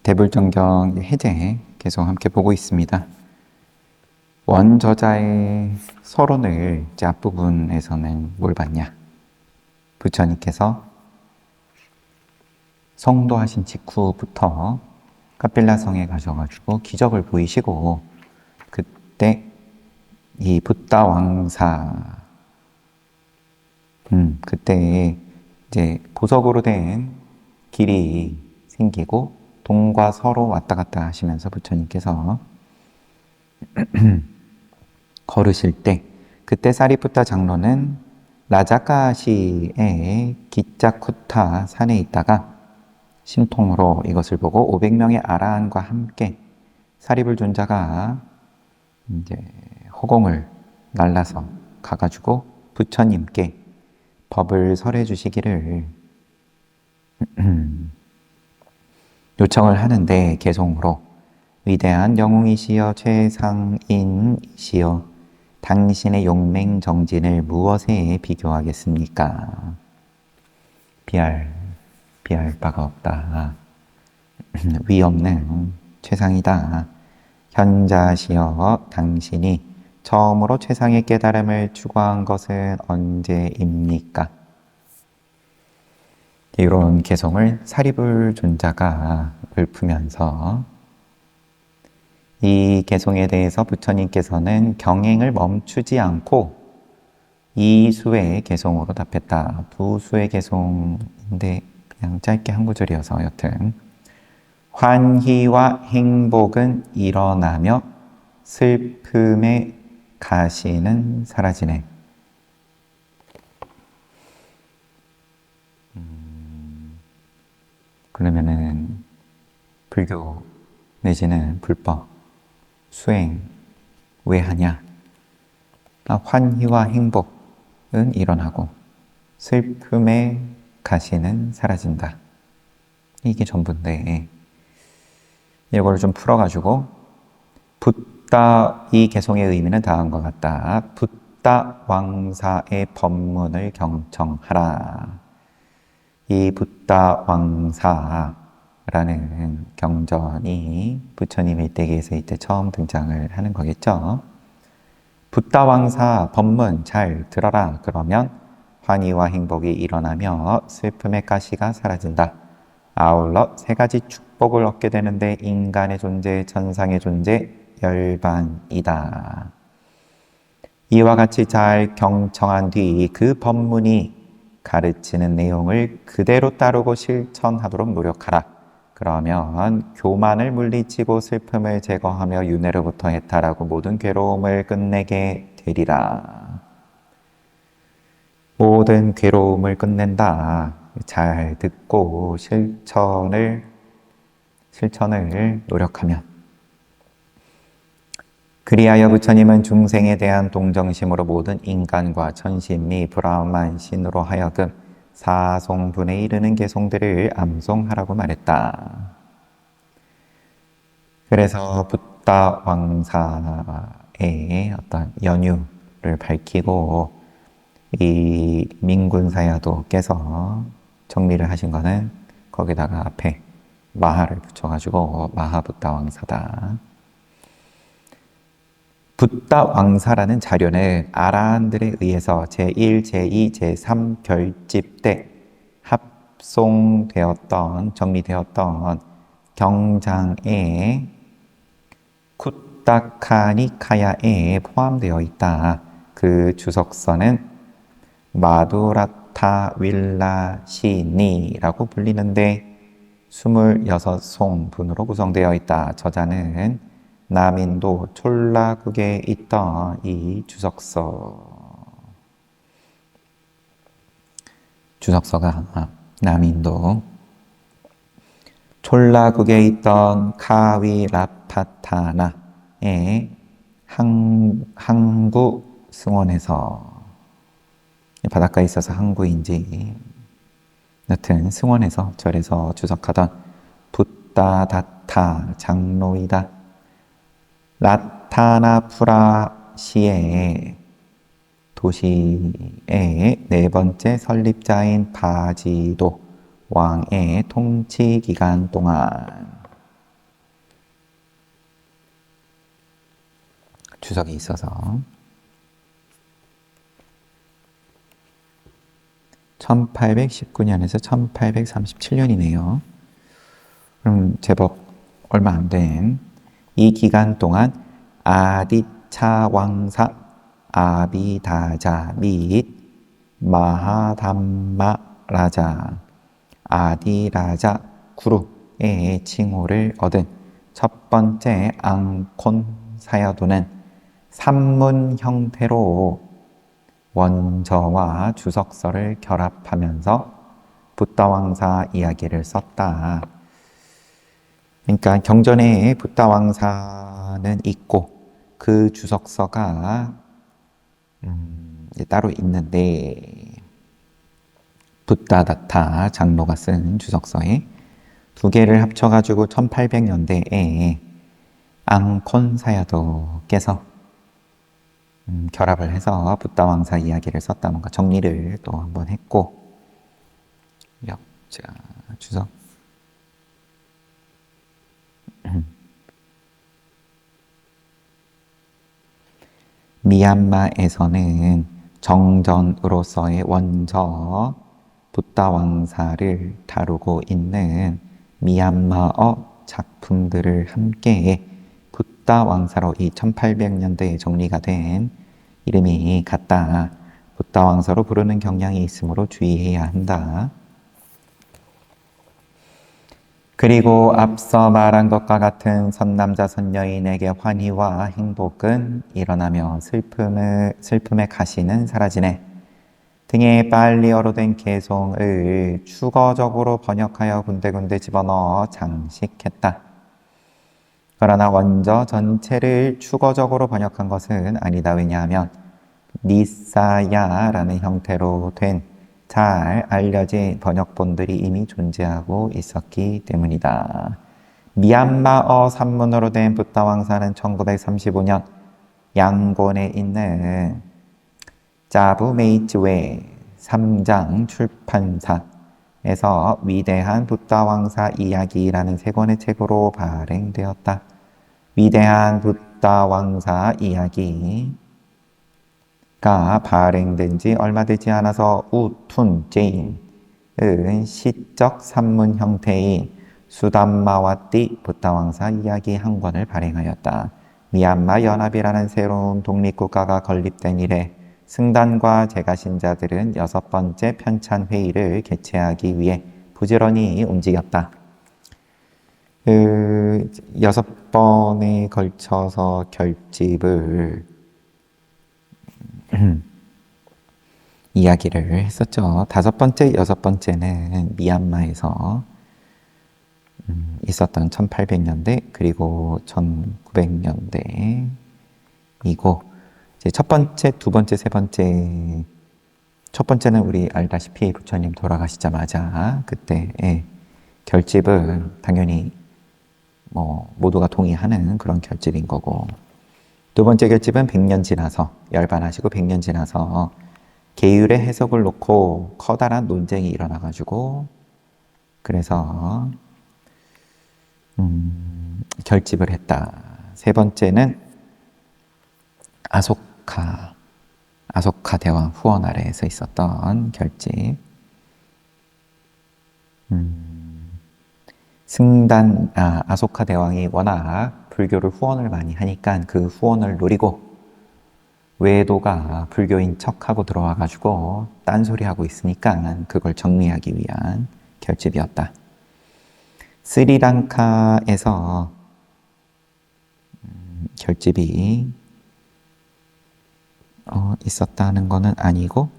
대불정경 해제 계속 함께 보고 있습니다. 원저자의 서론을 이제 앞부분에서는 뭘 봤냐? 부처님께서 성도하신 직후부터 카필라성에 가셔가지고 기적을 보이시고, 그때 이 붓다 왕사, 그때 이제 보석으로 된 길이 생기고 동과 서로 왔다 갔다 하시면서 부처님께서 걸으실 때, 그때 사리푸타 장로는 라자카시의 기짜쿠타 산에 있다가 신통으로 이것을 보고 500명의 아라한과 함께 사리불존자가 이제 허공을 날라서 가가지고 부처님께 법을 설해 주시기를 요청을 하는데, 개송으로 위대한 영웅이시여 최상인이시여 당신의 용맹 정진을 무엇에 비교하겠습니까? 비할 바가 없다. 위 없는 최상이다. 현자시여 당신이 처음으로 최상의 깨달음을 추구한 것은 언제입니까? 이런 개성을 사리불존자가 읊으면서 이 개성에 대해서 부처님께서는 경행을 멈추지 않고 이 수의 개성으로 답했다. 두 수의 개성인데 그냥 짧게 한 구절이어서 여튼 환희와 행복은 일어나며 슬픔의 가시는 사라지네. 그러면은 불교 내지는 불법 수행 왜 하냐? 환희와 행복은 일어나고 슬픔의 가시는 사라진다. 이게 전부인데, 이걸 좀 풀어가지고 붓다, 이 개송의 의미는 다음과 같다. 붓다 왕사의 법문을 경청하라. 이 붓다 왕사라는 경전이 부처님 일대기에서 이때 처음 등장을 하는 거겠죠. 붓다 왕사 법문 잘 들어라. 그러면 환희와 행복이 일어나며 슬픔의 가시가 사라진다. 아울러 세 가지 축복을 얻게 되는데 인간의 존재, 천상의 존재, 열반이다. 이와 같이 잘 경청한 뒤 그 법문이 가르치는 내용을 그대로 따르고 실천하도록 노력하라. 그러면 교만을 물리치고 슬픔을 제거하며 윤회로부터 해탈하고 모든 괴로움을 끝내게 되리라. 모든 괴로움을 끝낸다. 잘 듣고 실천을 노력하면. 그리하여 부처님은 중생에 대한 동정심으로 모든 인간과 천신미 브라만 신으로 하여금 사송분에 이르는 개송들을 암송하라고 말했다. 그래서 붓다 왕사의 어떤 연유를 밝히고 이 민군사야도께서 정리를 하신 거는 거기다가 앞에 마하를 붙여가지고 마하붓다 왕사다. 붓다 왕사라는 자료는 아라한들에 의해서 제1, 제2, 제3 결집 때 합송되었던, 정리되었던 경장의 쿠타카니카야에 포함되어 있다. 그 주석서는 마두라타 윌라시니라고 불리는데 26송분으로 구성되어 있다. 저자는 남인도 촐라국에 있던 이 주석서가 남인도 촐라국에 있던 카위라파타나의 항구 승원에서, 바닷가에 있어서 항구인지 여튼 승원에서 절에서 주석하던 붓다다타 장로이다. 라타나푸라시의 도시의 네 번째 설립자인 바지도 왕의 통치 기간 동안 주석이 있어서 1819년에서 1837년이네요. 그럼 제법 얼마 안 된 이 기간 동안 아디차 왕사 아비다자 및 마하담마 라자 아디라자 구루의 칭호를 얻은 첫 번째 앙콘 사여도는 산문 형태로 원저와 주석서를 결합하면서 붓다 왕사 이야기를 썼다. 그러니까 경전에 붓다 왕사는 있고 그 주석서가 따로 있는데 붓다다타 장로가 쓴 주석서에 두 개를 합쳐가지고 1800년대에 앙콘사야도께서 결합을 해서 붓다 왕사 이야기를 썼다. 뭔가 정리를 또 한번 했고 역자 주석 미얀마에서는 정전으로서의 원저 붓다 왕사를 다루고 있는 미얀마어 작품들을 함께 붓다 왕사로 이 1800년대에 정리가 된 이름이 같다. 붓다 왕사로 부르는 경향이 있으므로 주의해야 한다. 그리고 앞서 말한 것과 같은 선남자 선여인에게 환희와 행복은 일어나며 슬픔의 가시는 사라지네. 등에 빨리어로 된 개송을 추거적으로 번역하여 군데군데 집어넣어 장식했다. 그러나 원저 전체를 추거적으로 번역한 것은 아니다. 왜냐하면 니사야라는 형태로 된 잘 알려진 번역본들이 이미 존재하고 있었기 때문이다. 미얀마어 산문으로 된 붓다 왕사는 1935년 양곤에 있는 짜부메이츠웨 3장 출판사에서 위대한 붓다 왕사 이야기라는 세 권의 책으로 발행되었다. 위대한 붓다 왕사 이야기가 발행된 지 얼마 되지 않아서 우툰 제인은 시적 산문 형태인 수담마와띠 붓다 왕사 이야기 한 권을 발행하였다. 미얀마 연합이라는 새로운 독립국가가 건립된 이래 승단과 제가신자들은 6번째 편찬회의를 개최하기 위해 부지런히 움직였다. 6번에 걸쳐서 결집을 이야기를 했었죠. 5번째, 6번째는 미얀마에서 있었던 1800년대 그리고 1900년대이고 이제 첫 번째, 두 번째, 세 번째 첫 번째는 우리 알다시피 부처님 돌아가시자마자 그때 결집은 당연히 모두가 동의하는 그런 결집인 거고 두 번째 결집은 100년 지나서 열반하시고 100년 지나서 계율의 해석을 놓고 커다란 논쟁이 일어나가지고 그래서 결집을 했다. 세 번째는 아소카 대왕 후원 아래에서 있었던 결집. 아소카 대왕이 워낙 불교를 후원을 많이 하니까 그 후원을 노리고 외도가 불교인 척하고 들어와가지고 딴소리하고 있으니까 그걸 정리하기 위한 결집이었다. 스리랑카에서 결집이 있었다는 것은 아니고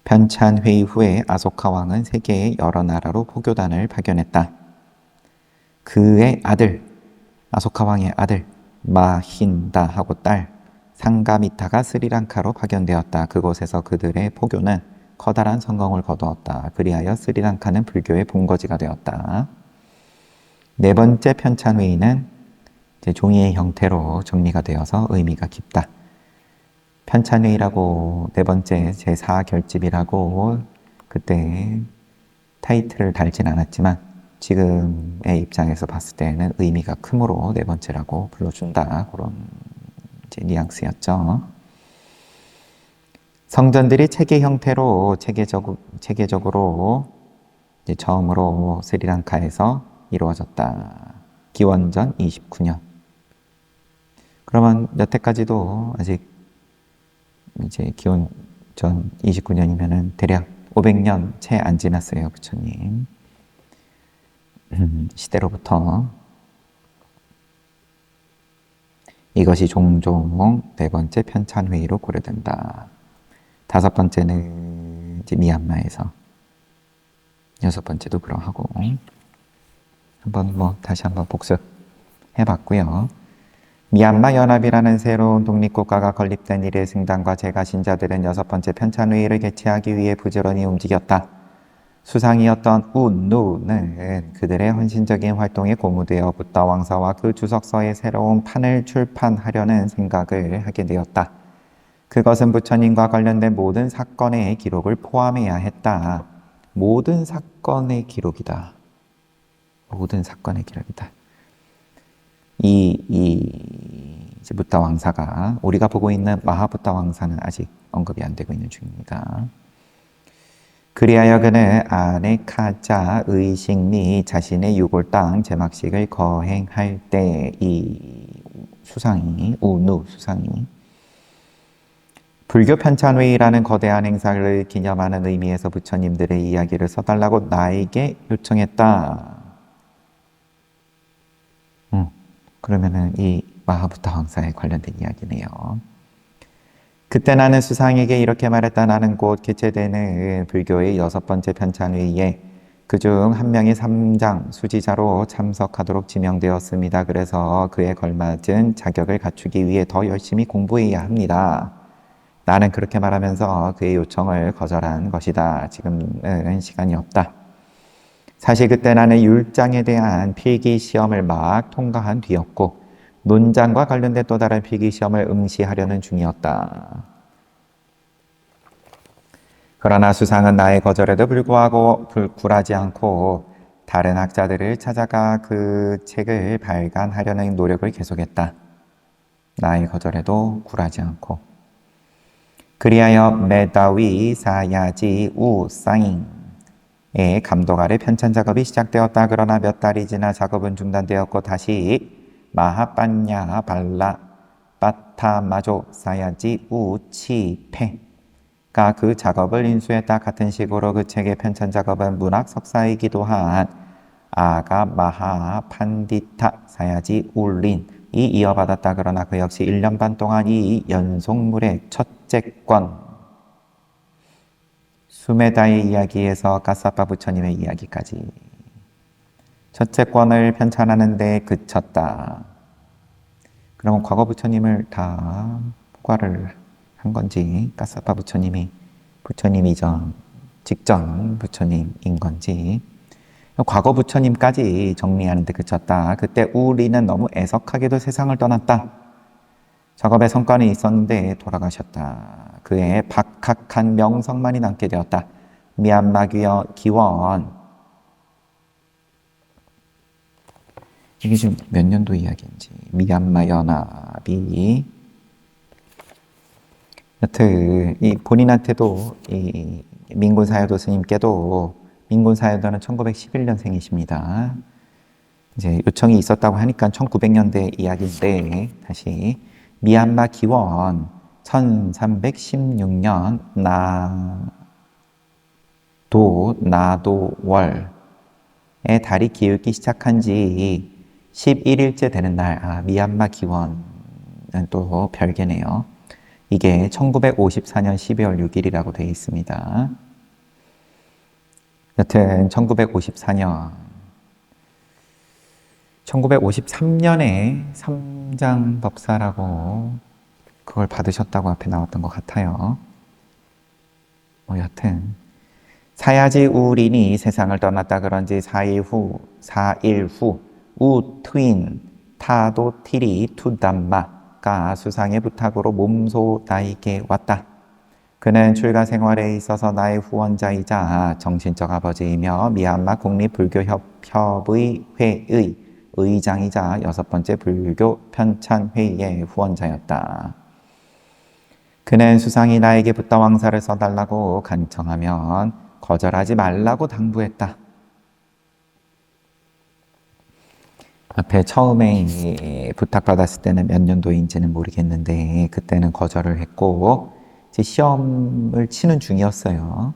편찬회의 후에 아소카 왕은 세계의 여러 나라로 포교단을 파견했다. 그의 아들, 아소카 왕의 아들 마힌다하고 딸 상가미타가 스리랑카로 파견되었다. 그곳에서 그들의 포교는 커다란 성공을 거두었다. 그리하여 스리랑카는 불교의 본거지가 되었다. 네 번째 편찬회의는 이제 종이의 형태로 정리가 되어서 의미가 깊다. 편찬회의라고 네 번째 제4결집이라고 그때 타이틀을 달진 않았지만 지금의 입장에서 봤을 때는 의미가 크므로 네 번째라고 불러준다. 그런 이제 뉘앙스였죠. 성전들이 체계 형태로 체계적으로 이제 처음으로 스리랑카에서 이루어졌다. 기원전 29년. 그러면 여태까지도 아직 이제 기원전 29년이면은 대략 500년 채 안 지났어요, 부처님. 시대로부터. 이것이 종종 네 번째 편찬회의로 고려된다. 다섯 번째는 이제 미얀마에서. 여섯 번째도 그러하고. 다시 한번 복습해봤고요. 미얀마 연합이라는 새로운 독립국가가 건립된 이래 승당과 제가 신자들은 여섯 번째 편찬회의를 개최하기 위해 부지런히 움직였다. 수상이었던 운누는 그들의 헌신적인 활동에 고무되어 붓다 왕사와 그 주석서의 새로운 판을 출판하려는 생각을 하게 되었다. 그것은 부처님과 관련된 모든 사건의 기록을 포함해야 했다. 모든 사건의 기록이다. 모든 사건의 기록이다. 이제 붓다 왕사가, 우리가 보고 있는 마하붓다 왕사는 아직 언급이 안 되고 있는 중입니다. 그리하여 그는 아네카자 의식 및 자신의 유골 땅 제막식을 거행할 때 이 수상이, 우누 수상이 불교 편찬회의라는 거대한 행사를 기념하는 의미에서 부처님들의 이야기를 써달라고 나에게 요청했다. 그러면은 이 마하붓타 왕사에 관련된 이야기네요. 그때 나는 수상에게 이렇게 말했다. 나는 곧 개최되는 불교의 여섯 번째 편찬회의에 그중 한 명이 삼장 수지자로 참석하도록 지명되었습니다. 그래서 그에 걸맞은 자격을 갖추기 위해 더 열심히 공부해야 합니다. 나는 그렇게 말하면서 그의 요청을 거절한 것이다. 지금은 시간이 없다. 사실 그때 나는 율장에 대한 필기 시험을 막 통과한 뒤였고 논장과 관련된 또 다른 필기 시험을 응시하려는 중이었다. 그러나 수상은 나의 거절에도 불구하고 굴하지 않고 다른 학자들을 찾아가 그 책을 발간하려는 노력을 계속했다. 나의 거절에도 굴하지 않고. 그리하여 메다위 사야지 우상잉의 감독 아래 편찬 작업이 시작되었다. 그러나 몇 달이 지나 작업은 중단되었고 다시 마하빤냐 발라 빠타마조 사야지 우치페가 그 작업을 인수했다. 같은 식으로 그 책의 편찬 작업은 문학 석사이기도 한 아가 마하 판디타 사야지 울린이 이어받았다. 그러나 그 역시 1년 반 동안 이 연속물의 첫째 권 수메다의 이야기에서 까사파 부처님의 이야기까지 첫째 권을 편찬하는 데 그쳤다. 그러면 과거 부처님을 다 포괄을 한 건지 까사파 부처님 이전 직전 부처님인 건지 과거 부처님까지 정리하는 데 그쳤다. 그때 우리는 너무 애석하게도 세상을 떠났다. 작업에 성과는 있었는데 돌아가셨다. 그의 박학한 명성만이 남게 되었다. 미얀마 기원 이게 지금 몇 년도 이야기인지 미얀마 연합이 여튼 이 본인한테도 이 민군사여도 스님께도 민군사여도는 1911년생이십니다. 이제 요청이 있었다고 하니까 1900년대 이야기인데 다시 미얀마 기원 1316년 나도월에 달이 기울기 시작한 지 11일째 되는 날, 미얀마 기원은 또 별개네요. 이게 1954년 12월 6일이라고 되어 있습니다. 여튼 1953년에 삼장법사라고 그걸 받으셨다고 앞에 나왔던 것 같아요. 여튼 사야지 우린이 세상을 떠났다. 그런지 4일 후 우트윈 타도티리 투담마가 수상의 부탁으로 몸소 나에게 왔다. 그는 출가 생활에 있어서 나의 후원자이자 정신적 아버지이며 미얀마 국립불교협의회의 의장이자 6번째 불교 편찬회의의 후원자였다. 그는 수상이 나에게 붓다 왕사를 써달라고 간청하면 거절하지 말라고 당부했다. 앞에 처음에 부탁받았을 때는 몇 년도인지는 모르겠는데 그때는 거절을 했고 이제 시험을 치는 중이었어요.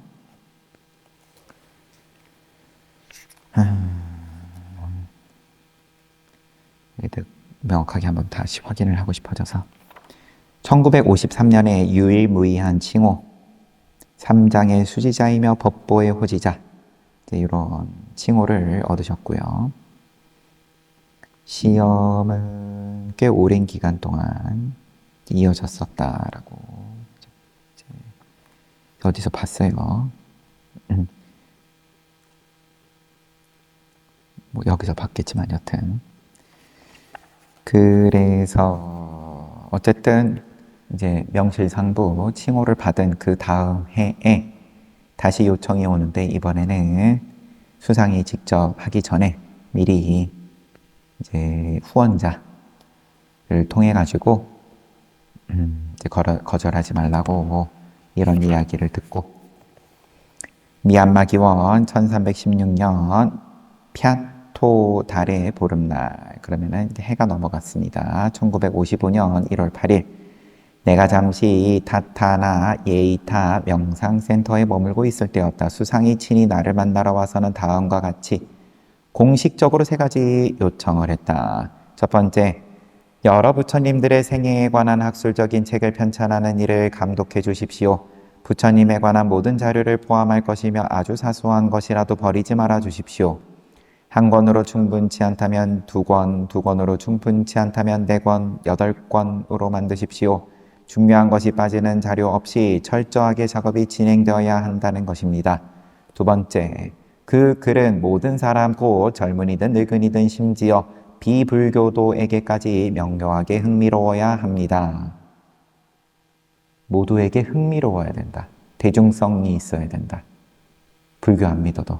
명확하게 한번 다시 확인을 하고 싶어져서 1953년에 유일무이한 칭호 3장의 수지자이며 법보의 호지자 이런 칭호를 얻으셨고요. 시험은 꽤 오랜 기간 동안 이어졌었다라고 어디서 봤어요. 뭐 여기서 봤겠지만 여튼 그래서 어쨌든 이제 명실상부 칭호를 받은 그 다음 해에 다시 요청이 오는데 이번에는 수상이 직접 하기 전에 미리 이제 후원자를 통해 가지고 이제 거절하지 말라고 이런 이야기를 듣고 미얀마 기원 1316년 펴토 달의 보름날 그러면은 해가 넘어갔습니다. 1955년 1월 8일 내가 잠시 타타나 예이타 명상센터에 머물고 있을 때였다. 수상이 친히 나를 만나러 와서는 다음과 같이 공식적으로 3가지 요청을 했다. 첫 번째, 여러 부처님들의 생애에 관한 학술적인 책을 편찬하는 일을 감독해 주십시오. 부처님에 관한 모든 자료를 포함할 것이며 아주 사소한 것이라도 버리지 말아 주십시오. 한 권으로 충분치 않다면 2권, 2권으로 충분치 않다면 4권, 8권으로 만드십시오. 중요한 것이 빠지는 자료 없이 철저하게 작업이 진행되어야 한다는 것입니다. 두 번째, 그 글은 모든 사람 곧 젊은이든 늙은이든 심지어 비불교도에게까지 명료하게 흥미로워야 합니다. 모두에게 흥미로워야 된다. 대중성이 있어야 된다. 불교 안 믿어도.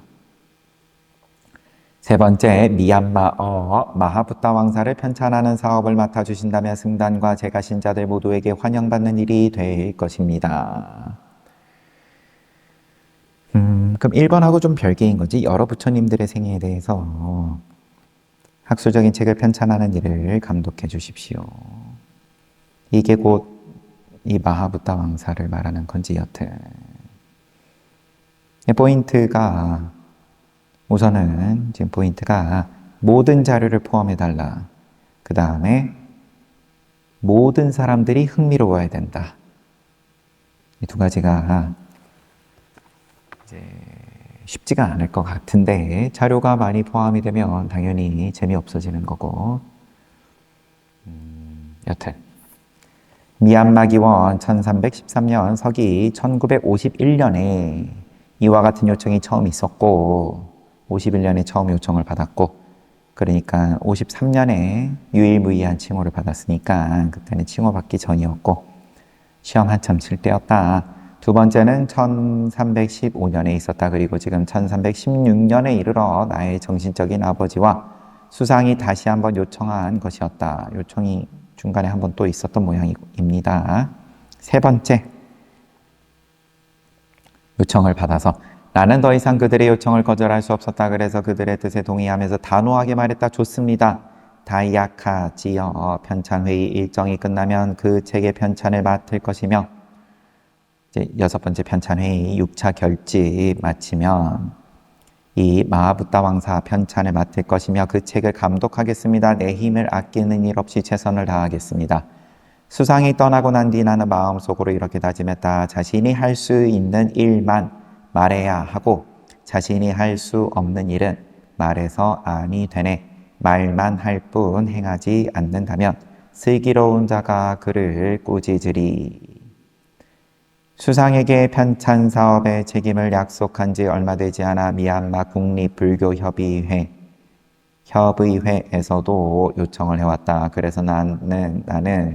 세 번째, 미얀마어 마하붓다 왕사를 편찬하는 사업을 맡아주신다면 승단과 제가 신자들 모두에게 환영받는 일이 될 것입니다. 그럼 1번하고 좀 별개인 거지. 여러 부처님들의 생애에 대해서 학술적인 책을 편찬하는 일을 감독해 주십시오. 이게 곧 이 마하붓다 왕사를 말하는 건지 여튼. 포인트가 우선은 지금 포인트가 모든 자료를 포함해달라. 그 다음에 모든 사람들이 흥미로워야 된다. 이 2가지가 이제 쉽지가 않을 것 같은데 자료가 많이 포함이 되면 당연히 재미없어지는 거고 여튼 미얀마 기원 1313년 서기 1951년에 이와 같은 요청이 처음 있었고 51년에 처음 요청을 받았고 그러니까 53년에 유일무이한 칭호를 받았으니까 그때는 칭호 받기 전이었고 시험 한참 칠 때였다. 두 번째는 1315년에 있었다. 그리고 지금 1316년에 이르러 나의 정신적인 아버지와 수상이 다시 한번 요청한 것이었다. 요청이 중간에 한번 또 있었던 모양입니다. 세 번째, 요청을 받아서 나는 더 이상 그들의 요청을 거절할 수 없었다. 그래서 그들의 뜻에 동의하면서 단호하게 말했다. 좋습니다. 다이아카지어 편찬회의 일정이 끝나면 그 책의 편찬을 맡을 것이며 이제 6번째 편찬회의 6차 결집 마치면 이 마하붓다 왕사 편찬을 맡을 것이며 그 책을 감독하겠습니다. 내 힘을 아끼는 일 없이 최선을 다하겠습니다. 수상이 떠나고 난 뒤 나는 마음속으로 이렇게 다짐했다. 자신이 할 수 있는 일만 말해야 하고 자신이 할 수 없는 일은 말해서 아니 되네. 말만 할 뿐 행하지 않는다면 슬기로운 자가 그를 꾸짖으리. 수상에게 편찬 사업의 책임을 약속한 지 얼마 되지 않아 미얀마 국립불교협의회에서도 요청을 해왔다. 그래서 나는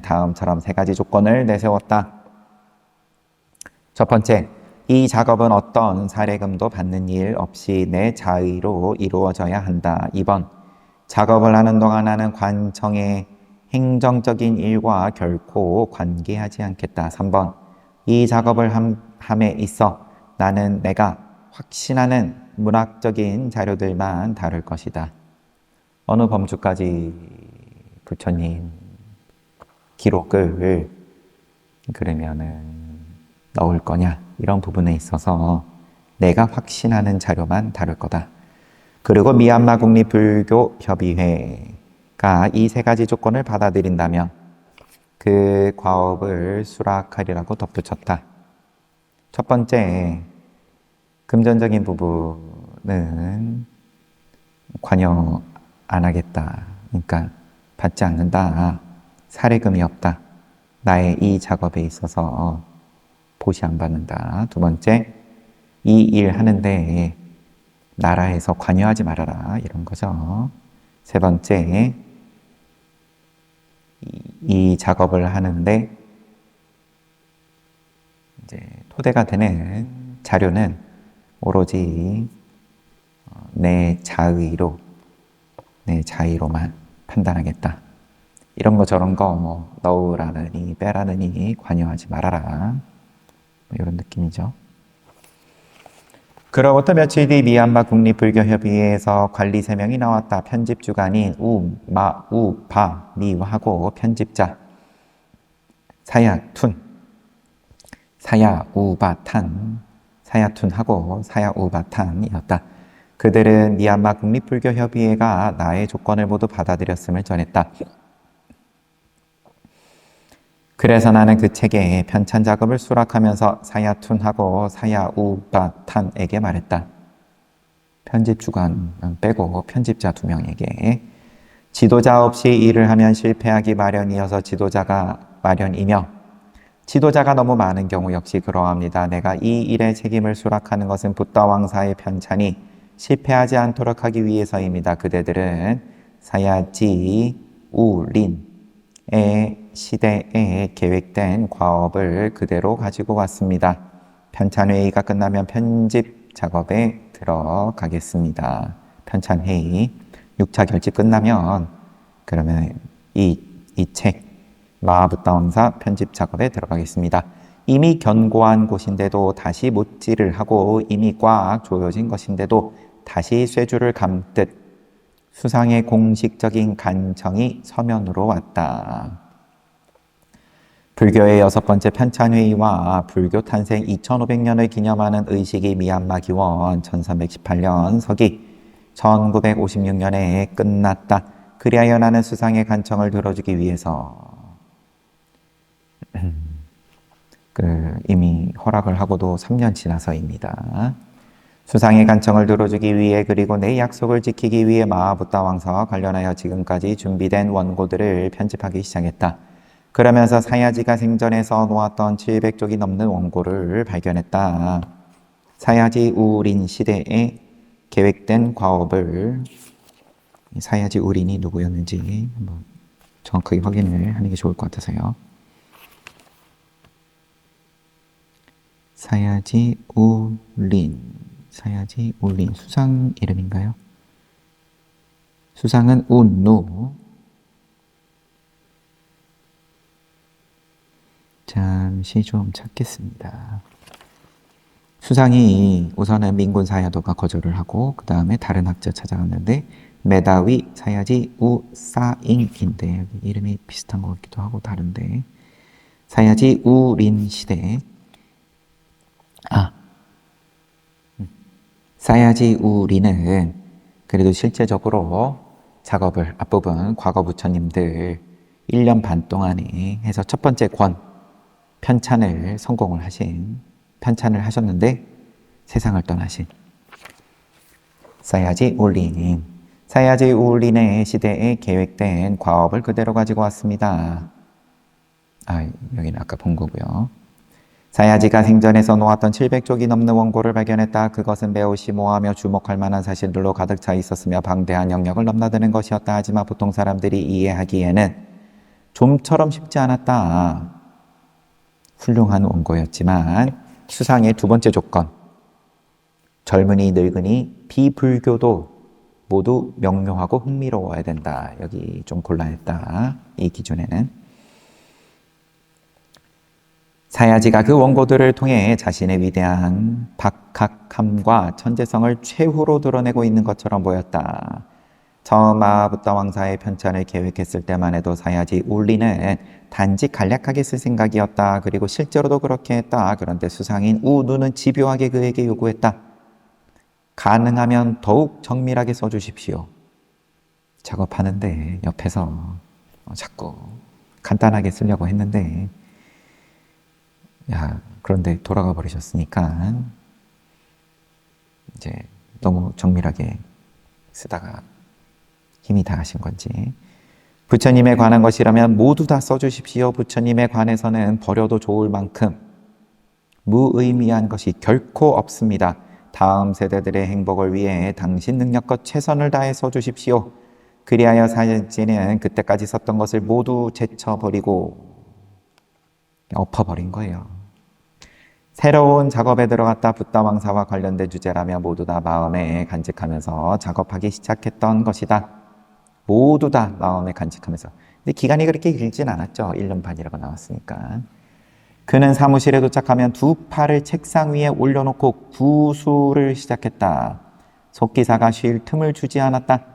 다음처럼 3가지 조건을 내세웠다. 첫 번째, 이 작업은 어떤 사례금도 받는 일 없이 내 자의로 이루어져야 한다. 2번, 작업을 하는 동안 나는 관청의 행정적인 일과 결코 관계하지 않겠다. 3번, 이 작업을 함에 있어 나는 내가 확신하는 문학적인 자료들만 다룰 것이다. 어느 범주까지 부처님 기록을 그러면은 넣을 거냐, 이런 부분에 있어서 내가 확신하는 자료만 다룰 거다. 그리고 미얀마 국립불교협의회가 이 세 가지 조건을 받아들인다면 그 과업을 수락하리라고 덧붙였다. 첫 번째, 금전적인 부분은 관여 안 하겠다. 그러니까 받지 않는다. 사례금이 없다. 나의 이 작업에 있어서 보시 안 받는다. 두 번째, 이 일 하는데 나라에서 관여하지 말아라. 이런 거죠. 세 번째, 이 작업을 하는데 이제 토대가 되는 자료는 오로지 내 자의로만 판단하겠다. 이런 거 저런 거 뭐 넣으라느니 빼라느니 관여하지 말아라. 이런 느낌이죠. 그로부터 며칠 뒤 미얀마 국립불교협의회에서 관리 3명이 나왔다. 편집주간인 우바니하고 편집자 사야우바탄하고 사야우바탄이었다. 그들은 미얀마 국립불교협의회가 나의 조건을 모두 받아들였음을 전했다. 그래서 나는 그 책에 편찬 작업을 수락하면서 사야툰하고 사야우바탄에게 말했다. 편집주간 빼고 편집자 2명에게 지도자 없이 일을 하면 실패하기 마련이어서 지도자가 마련이며 지도자가 너무 많은 경우 역시 그러합니다. 내가 이 일의 책임을 수락하는 것은 붓다 왕사의 편찬이 실패하지 않도록 하기 위해서입니다. 그대들은 사야지 우린의 시대에 계획된 과업을 그대로 가지고 왔습니다. 편찬회의가 끝나면 편집 작업에 들어가겠습니다. 편찬회의 6차 결집 끝나면 그러면 이 책 마하붓다왕사 편집 작업에 들어가겠습니다. 이미 견고한 곳인데도 다시 못질을 하고 이미 꽉 조여진 것인데도 다시 쇠줄을 감듯 수상의 공식적인 간청이 서면으로 왔다. 불교의 6번째 편찬회의와 불교 탄생 2500년을 기념하는 의식이 미얀마 기원 1318년 서기 1956년에 끝났다. 그리하여 나는 수상의 간청을 들어주기 위해서 이미 허락을 하고도 3년 지나서입니다. 수상의 간청을 들어주기 위해 그리고 내 약속을 지키기 위해 마하붓다 왕사와 관련하여 지금까지 준비된 원고들을 편집하기 시작했다. 그러면서 사야지가 생전에서 놓았던 700쪽이 넘는 원고를 발견했다. 사야지 우린 시대에 계획된 과업을 사야지 우린이 누구였는지 한번 정확하게 확인을 하는 게 좋을 것 같아서요. 사야지 우린 수상 이름인가요? 수상은 운누. 잠시 좀 찾겠습니다. 수상이 우선은 민군 사야도가 거절을 하고 그 다음에 다른 학자 찾아갔는데 메다위 사야지 우사잉인데 여기 이름이 비슷한 것 같기도 하고 다른데 사야지 우린 시대 사야지 우리는 그래도 실제적으로 작업을 앞부분 과거 부처님들 1년 반 동안에 해서 첫 번째 편찬을 성공을 편찬을 하셨는데 세상을 떠나신 사야지 울린의 시대에 계획된 과업을 그대로 가지고 왔습니다. 여기는 아까 본 거고요. 사야지가 생전에서 놓았던 700쪽이 넘는 원고를 발견했다. 그것은 매우 심오하며 주목할 만한 사실들로 가득 차 있었으며 방대한 영역을 넘나드는 것이었다. 하지만 보통 사람들이 이해하기에는 좀처럼 쉽지 않았다. 훌륭한 원고였지만 수상의 두 번째 조건. 젊은이, 늙은이, 비불교도 모두 명료하고 흥미로워야 된다. 여기 좀 곤란했다. 이 기준에는. 사야지가 그 원고들을 통해 자신의 위대한 박학함과 천재성을 최후로 드러내고 있는 것처럼 보였다. 처음 마하부타 왕사의 편찬을 계획했을 때만 해도 사야지 울리는 단지 간략하게 쓸 생각이었다. 그리고 실제로도 그렇게 했다. 그런데 수상인 우누는 집요하게 그에게 요구했다. 가능하면 더욱 정밀하게 써주십시오. 작업하는데 옆에서 자꾸 간단하게 쓰려고 했는데 그런데 돌아가 버리셨으니까 이제 너무 정밀하게 쓰다가 힘이 다하신 건지. 부처님에 관한 것이라면 모두 다 써주십시오. 부처님에 관해서는 버려도 좋을 만큼 무의미한 것이 결코 없습니다. 다음 세대들의 행복을 위해 당신 능력껏 최선을 다해 써주십시오. 그리하여 사야지는 그때까지 썼던 것을 모두 제쳐버리고 엎어버린 거예요. 새로운 작업에 들어갔다. 붓다 왕사와 관련된 주제라며 모두 다 마음에 간직하면서 작업하기 시작했던 것이다. 모두 다 마음에 간직하면서. 근데 기간이 그렇게 길진 않았죠. 1년 반이라고 나왔으니까. 그는 사무실에 도착하면 두 팔을 책상 위에 올려놓고 구수를 시작했다. 속기사가 쉴 틈을 주지 않았다.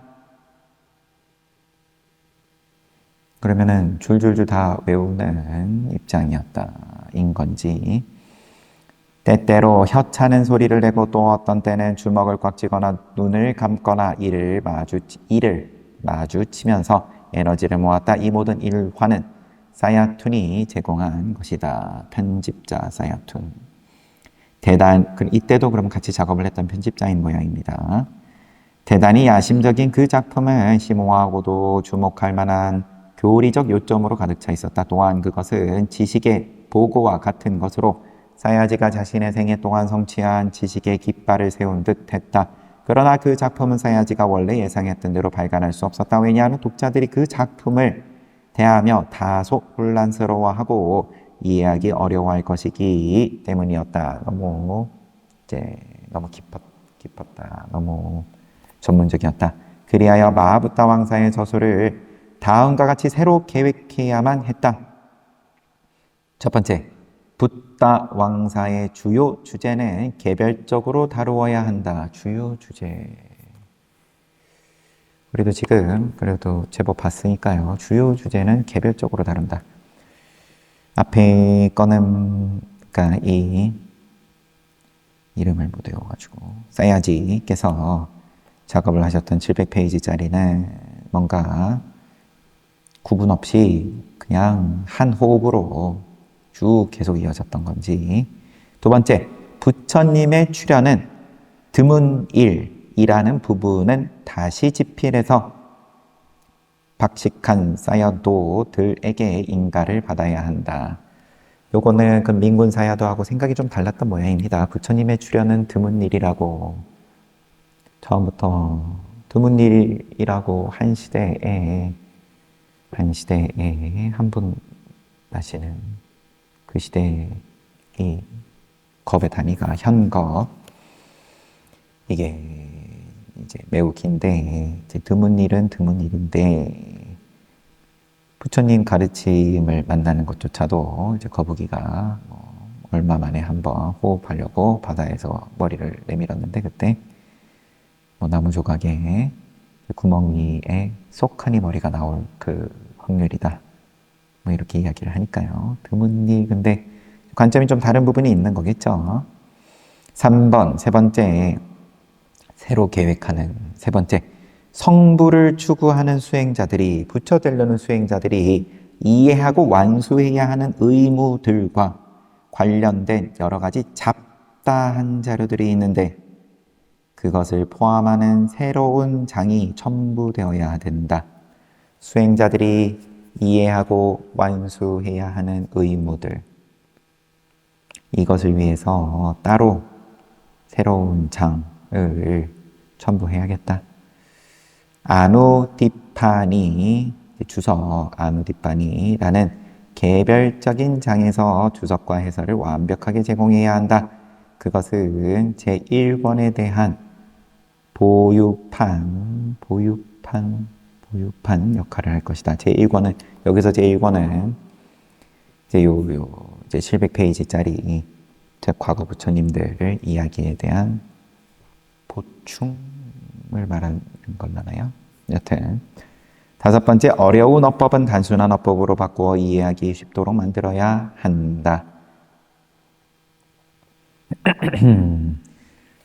그러면은 줄줄줄 다 외우는 입장이었다. 인 건지. 때때로 혀차는 소리를 내고 또 어떤 때는 주먹을 꽉 쥐거나 눈을 감거나 이를 마주치면서 에너지를 모았다. 이 모든 일화는 사야툰이 제공한 것이다. 편집자 사야툰. 이때도 그럼 같이 작업을 했던 편집자인 모양입니다. 대단히 야심적인 그 작품은 심오하고도 주목할 만한 교리적 요점으로 가득 차 있었다. 또한 그것은 지식의 보고와 같은 것으로 사야지가 자신의 생애 동안 성취한 지식의 깃발을 세운 듯 했다. 그러나 그 작품은 사야지가 원래 예상했던 대로 발간할 수 없었다. 왜냐하면 독자들이 그 작품을 대하며 다소 혼란스러워하고 이해하기 어려워할 것이기 때문이었다. 너무 깊었다. 너무 전문적이었다. 그리하여 마하부타 왕사의 저술을 다음과 같이 새로 계획해야만 했다. 첫 번째, 붓다 왕사의 주요 주제는 개별적으로 다루어야 한다. 주요 주제. 우리도 지금 그래도 제법 봤으니까요. 주요 주제는 개별적으로 다룬다. 앞에 거는 그러니까 이 이름을 못 외워가지고 사야지께서 작업을 하셨던 700페이지짜리는 뭔가 구분 없이 그냥 한 호흡으로 쭉 계속 이어졌던 건지. 두 번째, 부처님의 출현은 드문 일이라는 부분은 다시 집필해서 박식한 사야도들에게 인가를 받아야 한다. 요거는 그 민군 사야도하고 생각이 좀 달랐던 모양입니다. 부처님의 출현은 드문 일이라고 처음부터 드문 일이라고 한 시대에 한 분 나시는 그 시대의 이 겁의 단위가 현겁. 이게 이제 매우 긴데 이제 드문 일은 드문 일인데 부처님 가르침을 만나는 것조차도 이제 거북이가 얼마 만에 한번 호흡하려고 바다에서 머리를 내밀었는데 그때 나무 조각에 구멍 위에 쏙하니 머리가 나올 그 확률이다. 이렇게 이야기를 하니까요. 드문 일, 근데 관점이 좀 다른 부분이 있는 거겠죠. 3번, 세 번째, 새로 계획하는 세 번째, 성부를 추구하는 수행자들이, 부처 되려는 수행자들이 이해하고 완수해야 하는 의무들과 관련된 여러 가지 잡다한 자료들이 있는데 그것을 포함하는 새로운 장이 첨부되어야 된다. 수행자들이 이해하고 완수해야 하는 의무들, 이것을 위해서 따로 새로운 장을 첨부해야겠다. 아누디파니, 주석 아누디파니라는 개별적인 장에서 주석과 해설을 완벽하게 제공해야 한다. 그것은 제1권에 대한 보유판 역할을 할 것이다. 제1권은, 여기서 제1권은 이제 이제 700페이지짜리 과거 부처님들 이야기에 대한 보충을 말하는 걸라나요? 여튼, 5번째, 어려운 어법은 단순한 어법으로 바꾸어 이해하기 쉽도록 만들어야 한다.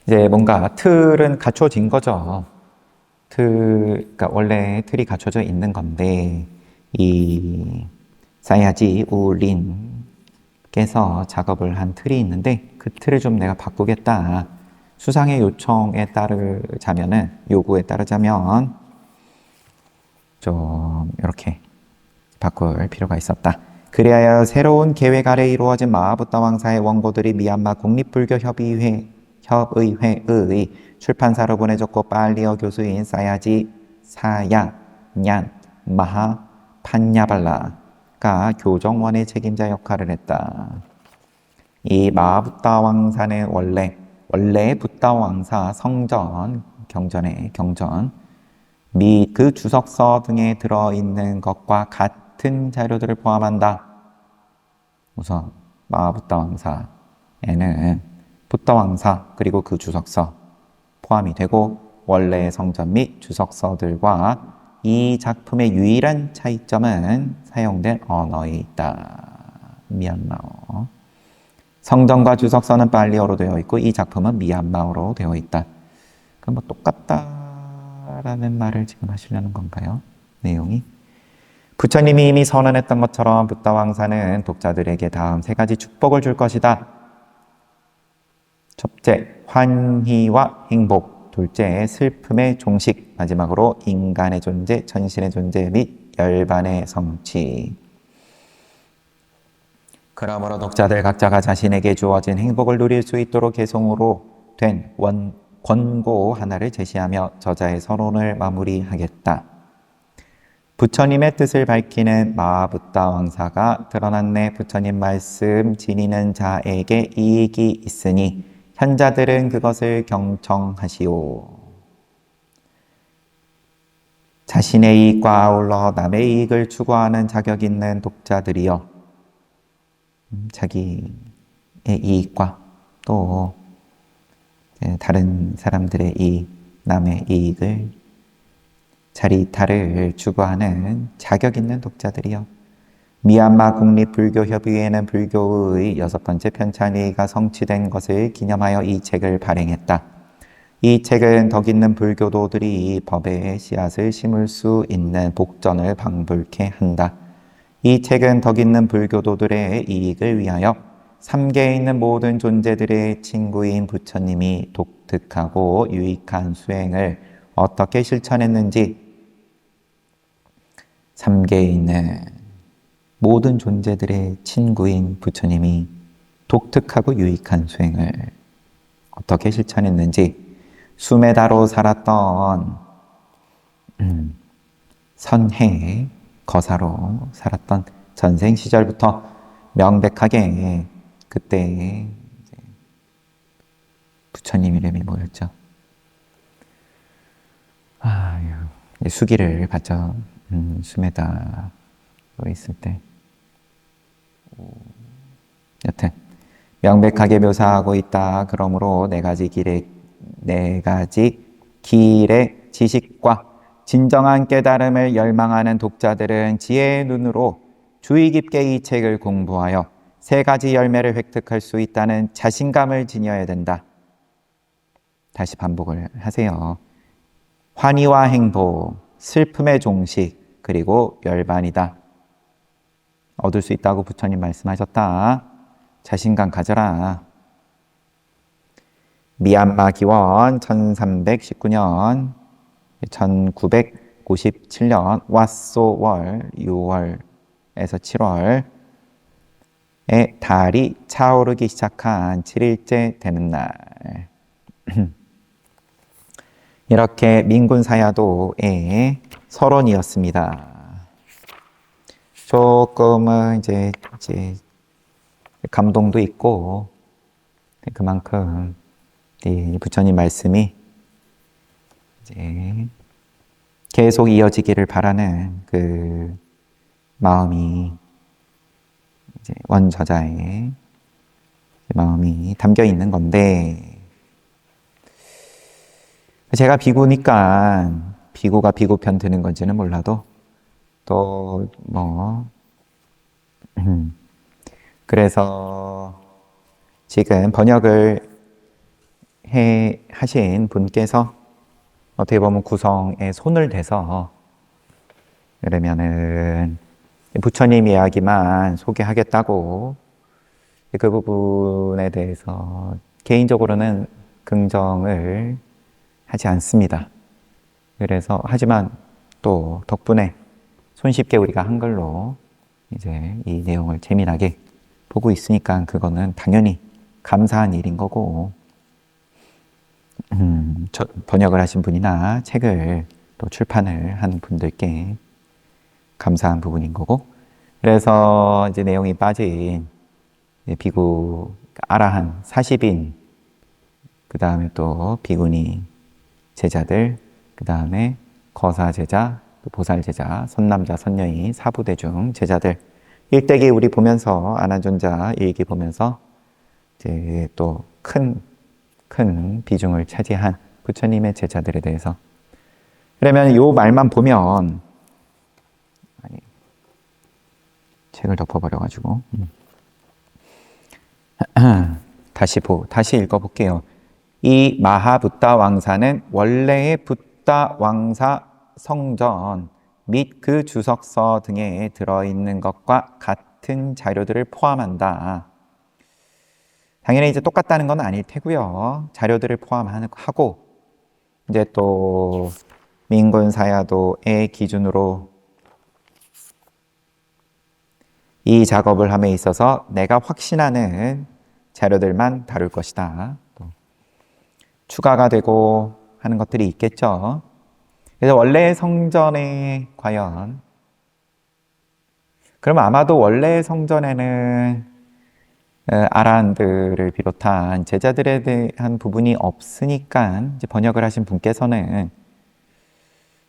이제 뭔가 틀은 갖춰진 거죠. 그러니까 원래 틀이 갖춰져 있는 건데, 이 사야지 우린께서 작업을 한 틀이 있는데, 그 틀을 좀 내가 바꾸겠다. 수상의 요구에 따르자면, 좀 이렇게 바꿀 필요가 있었다. 그리하여 새로운 계획 아래 이루어진 마하부타 왕사의 원고들이 미얀마 국립불교협의회의 출판사로 보내졌고 빨리어 교수인 사야냔 마하 판야발라가 교정원의 책임자 역할을 했다. 이 마하부타 왕사는 원래 부타 왕사 성전, 경전 및 그 주석서 등에 들어있는 것과 같은 자료들을 포함한다. 우선 마하부타 왕사에는 부타 왕사 그리고 그 주석서 포함이 되고 원래의 성전 및 주석서들과 이 작품의 유일한 차이점은 사용된 언어에 있다. 미얀마어. 성전과 주석서는 빨리어로 되어 있고 이 작품은 미얀마어로 되어 있다. 그럼 뭐 똑같다라는 말을 지금 하시려는 건가요? 내용이? 부처님이 이미 선언했던 것처럼 부타 왕사는 독자들에게 다음 3가지 축복을 줄 것이다. 첫째, 환희와 행복. 둘째, 슬픔의 종식. 마지막으로 인간의 존재, 천신의 존재 및 열반의 성취. 그러므로 독자들 각자가 자신에게 주어진 행복을 누릴 수 있도록 개성으로 된 권고 하나를 제시하며 저자의 서론을 마무리하겠다. 부처님의 뜻을 밝히는 마하부타 왕사가 드러났네. 부처님 말씀 지니는 자에게 이익이 있으니 현자들은 그것을 경청하시오. 자신의 이익과 아울러 남의 이익을 추구하는 자격 있는 독자들이여 자기의 이익과 또 다른 사람들의 이익, 남의 이익을 자리타를 추구하는 자격 있는 독자들이여 미얀마 국립불교협의회는 불교의 6번째 편찬회의가 성취된 것을 기념하여 이 책을 발행했다. 이 책은 덕 있는 불교도들이 법의 씨앗을 심을 수 있는 복전을 방불케 한다. 이 책은 덕 있는 불교도들의 이익을 위하여 3계에 있는 모든 존재들의 친구인 부처님이 독특하고 유익한 수행을 어떻게 실천했는지 3계에 있는 모든 존재들의 친구인 부처님이 독특하고 유익한 수행을 어떻게 실천했는지 수메다로 살았던 선해 거사로 살았던 전생 시절부터 명백하게 그때 부처님 이름이 뭐였죠? 수기를 받죠. 수메다로 있을 때. 여튼 명백하게 묘사하고 있다. 그러므로 네 가지 길의 지식과 진정한 깨달음을 열망하는 독자들은 지혜의 눈으로 주의 깊게 이 책을 공부하여 3가지 열매를 획득할 수 있다는 자신감을 지녀야 된다. 다시 반복을 하세요. 환희와 행복, 슬픔의 종식, 그리고 열반이다. 얻을 수 있다고 부처님 말씀하셨다. 자신감 가져라. 미얀마 기원 1319년, 1957년 왓소월 6월에서 7월에 달이 차오르기 시작한 7일째 되는 날. 이렇게 민군사야도의 서론이었습니다. 조금은 이제 감동도 있고 그만큼 이 부처님 말씀이 이제 계속 이어지기를 바라는 그 마음이 이제 원저자의 마음이 담겨 있는 건데 제가 비구니까 비구가 비구편 드는 건지는 몰라도 또 뭐 그래서 지금 번역을 하신 분께서 어떻게 보면 구성에 손을 대서 그러면은 부처님 이야기만 소개하겠다고 그 부분에 대해서 개인적으로는 긍정을 하지 않습니다. 그래서 하지만 또 덕분에 손쉽게 우리가 한글로 이제 이 내용을 재미나게 보고 있으니까 그거는 당연히 감사한 일인 거고 번역을 하신 분이나 책을 또 출판을 한 분들께 감사한 부분인 거고 그래서 이제 내용이 빠진 비구 아라한 40인 그 다음에 또 비구니 제자들 그 다음에 거사 제자 또 보살 제자 선남자 선녀인 사부대중 제자들 일대기 우리 보면서 아난존자 일기 보면서 이제 또 큰 비중을 차지한 부처님의 제자들에 대해서 그러면 요 말만 보면 책을 덮어버려가지고 다시 읽어볼게요. 이 마하붓다 왕사는 원래의 붓다 왕사 성전 및 그 주석서 등에 들어있는 것과 같은 자료들을 포함한다. 당연히 이제 똑같다는 건 아닐 테고요. 자료들을 포함하고 이제 또 민군사야도의 기준으로 이 작업을 함에 있어서 내가 확신하는 자료들만 다룰 것이다. 또 추가가 되고 하는 것들이 있겠죠. 그래서 원래의 성전에 과연 그럼 아마도 원래의 성전에는 아라한들을 비롯한 제자들에 대한 부분이 없으니까 이제 번역을 하신 분께서는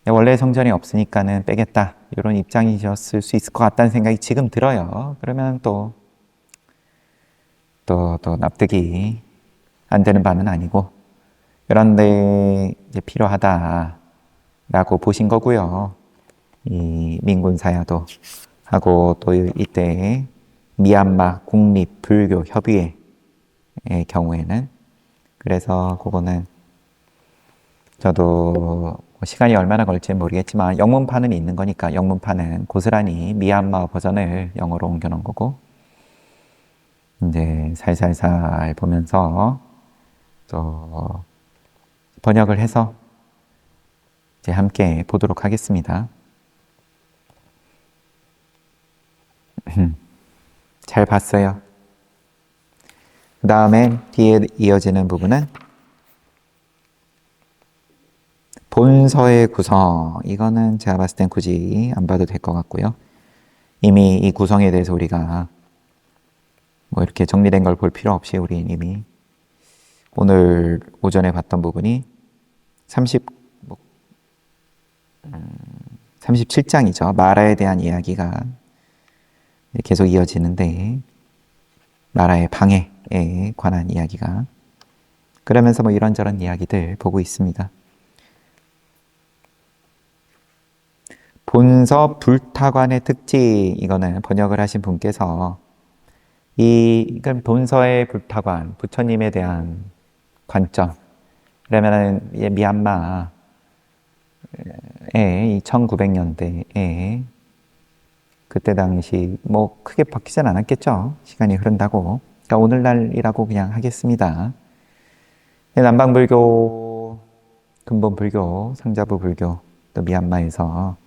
원래 성전이 없으니까는 빼겠다 이런 입장이셨을 수 있을 것 같다는 생각이 지금 들어요. 그러면 또 납득이 안 되는 바는 아니고 그런데 이제 필요하다라고 보신 거고요. 이 민군사야도 하고 또 이때 미얀마 국립불교협의회의 경우에는 그래서 그거는 저도 시간이 얼마나 걸릴지 모르겠지만 영문판은 있는 거니까 영문판은 고스란히 미얀마 버전을 영어로 옮겨놓은 거고 이제 살살살 보면서 또 번역을 해서 이제 함께 보도록 하겠습니다. 잘 봤어요. 그 다음에 뒤에 이어지는 부분은 본서의 구성. 이거는 제가 봤을 땐 굳이 안 봐도 될 것 같고요. 이미 이 구성에 대해서 우리가 뭐 이렇게 정리된 걸 볼 필요 없이 우리 이미 오늘 오전에 봤던 부분이 37장이죠. 마라에 대한 이야기가 계속 이어지는데 마라의 방해에 관한 이야기가 그러면서 뭐 이런저런 이야기들 보고 있습니다. 본서 불타관의 특징 이거는 번역을 하신 분께서 이건 본서의 불타관 부처님에 대한 관점 그러면은 미얀마의 1900년대에 그때 당시 뭐 크게 바뀌진 않았겠죠. 시간이 흐른다고. 그러니까 오늘날이라고 그냥 하겠습니다. 남방불교, 근본불교, 상자부 불교, 또 미얀마에서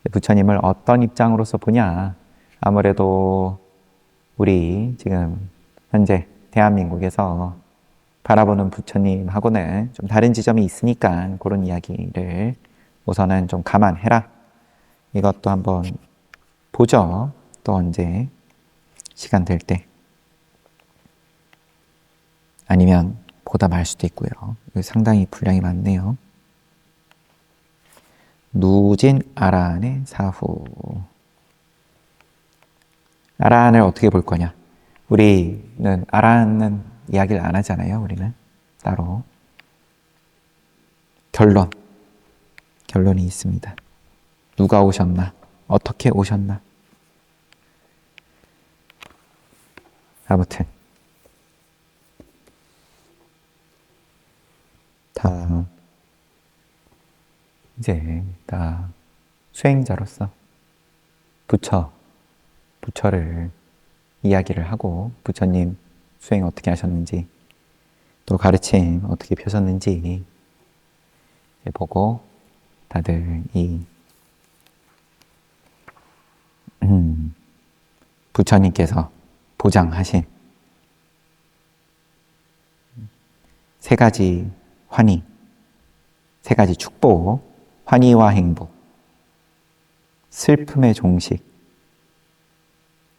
부처님을 어떤 입장으로서 보냐. 아무래도 우리 지금 현재 대한민국에서 바라보는 부처님하고는 좀 다른 지점이 있으니까 그런 이야기를 우선은 좀 감안해라. 이것도 한번 보죠. 또 언제 시간 될 때. 아니면 보다 말 수도 있고요. 여기 상당히 분량이 많네요. 누진 아란의 사후. 아란을 어떻게 볼 거냐? 우리는 아란은 이야기를 안 하잖아요. 우리는 따로. 결론이 있습니다. 누가 오셨나? 어떻게 오셨나? 아무튼 다 이제 다 수행자로서 부처를 이야기를 하고 부처님 수행 어떻게 하셨는지 또 가르침 어떻게 펴셨는지 보고 다들 이 부처님께서 보장하신 세 가지 환희, 세 가지 축복, 환희와 행복, 슬픔의 종식.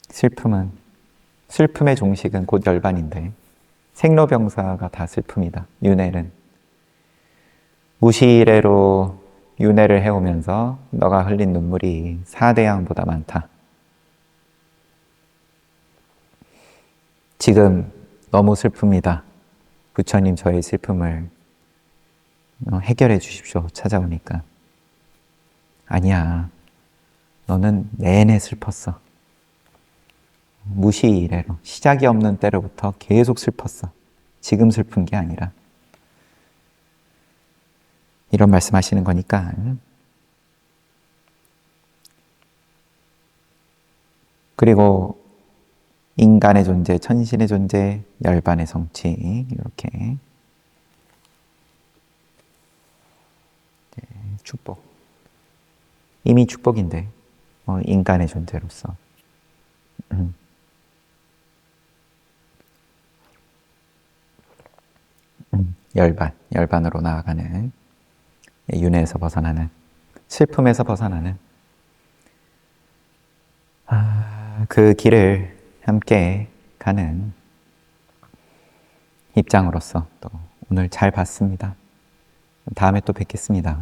슬픔의 종식은 곧 열반인데 생로병사가 다 슬픔이다. 윤회는 무시이래로 윤회를 해오면서 너가 흘린 눈물이 사대양보다 많다. 지금 너무 슬픕니다. 부처님 저의 슬픔을 해결해 주십시오. 찾아오니까. 아니야. 너는 내내 슬펐어. 무시이래로 시작이 없는 때로부터 계속 슬펐어. 지금 슬픈 게 아니라. 이런 말씀하시는 거니까. 그리고 인간의 존재, 천신의 존재, 열반의 성취 이렇게 축복. 이미 축복인데 인간의 존재로서 열반으로 나아가는 윤회에서 벗어나는 슬픔에서 벗어나는 그 길을 함께 가는 입장으로서 또 오늘 잘 봤습니다. 다음에 또 뵙겠습니다.